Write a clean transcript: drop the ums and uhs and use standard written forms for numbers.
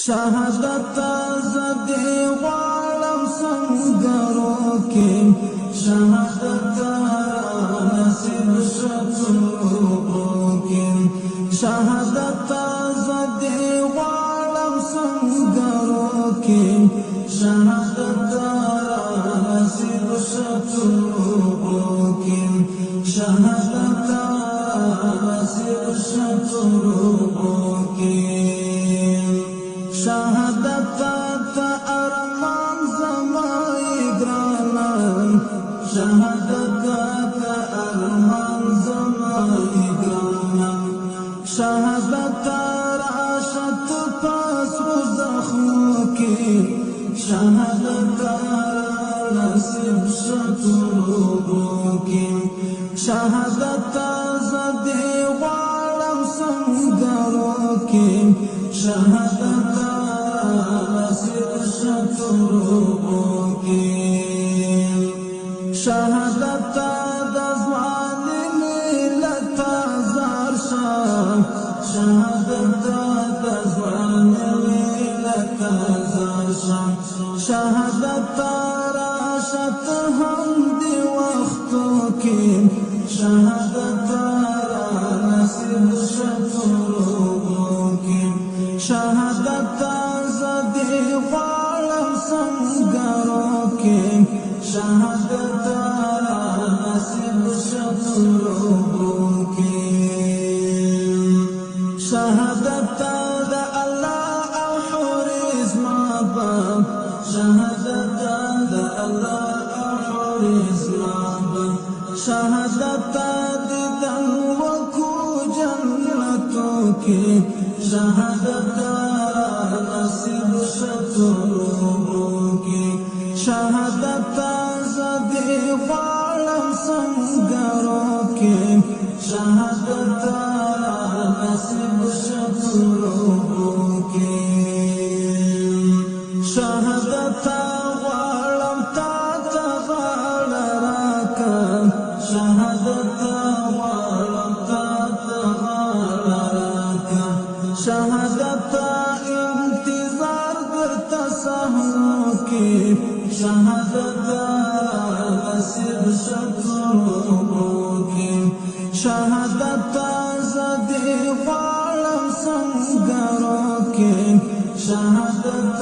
شهادت زدی غواړم سنګرو کې شهادت نصیب شتورو کې شهادت زدی غواړم سنګرو کې شهادت نصیب شتورو کې شهادت نصیب شتورو کې شهادت تا ارمان زمای ګرانا شهادت تا ارمان زمای ګرانا شهادت راشد پس زخمو کې شهادت نصیب شتورو کې شهادت زدی غواړم سنګرو کې شهادت نصیب شتورو کې شهادت د ځوان ملت زار شاه شهادت د ځوان ملت زار شاه شهادت راشد هم دی وختو کې شهادت نصیب شتورو کې شهادت زدی غواړم سنګرو کې شهادت نصیب شتورو کې شهادت د الله او حریز مابا شهادت د الله او حریز مابا شهادت د دنوکو جنتو کې شهادت نصیب شتورو کې شهادت زدی غواړم سنګرو کې شهادت نصیب شتورو کې شهادت غواړم تا ته غاړه راکړه شهادت غواړم تا ته غاړه راکړه شهادت انتظار درته سهو کې شهادت نصیب شتورو کې شهادت زدی غواړم سنګرو کې شهادت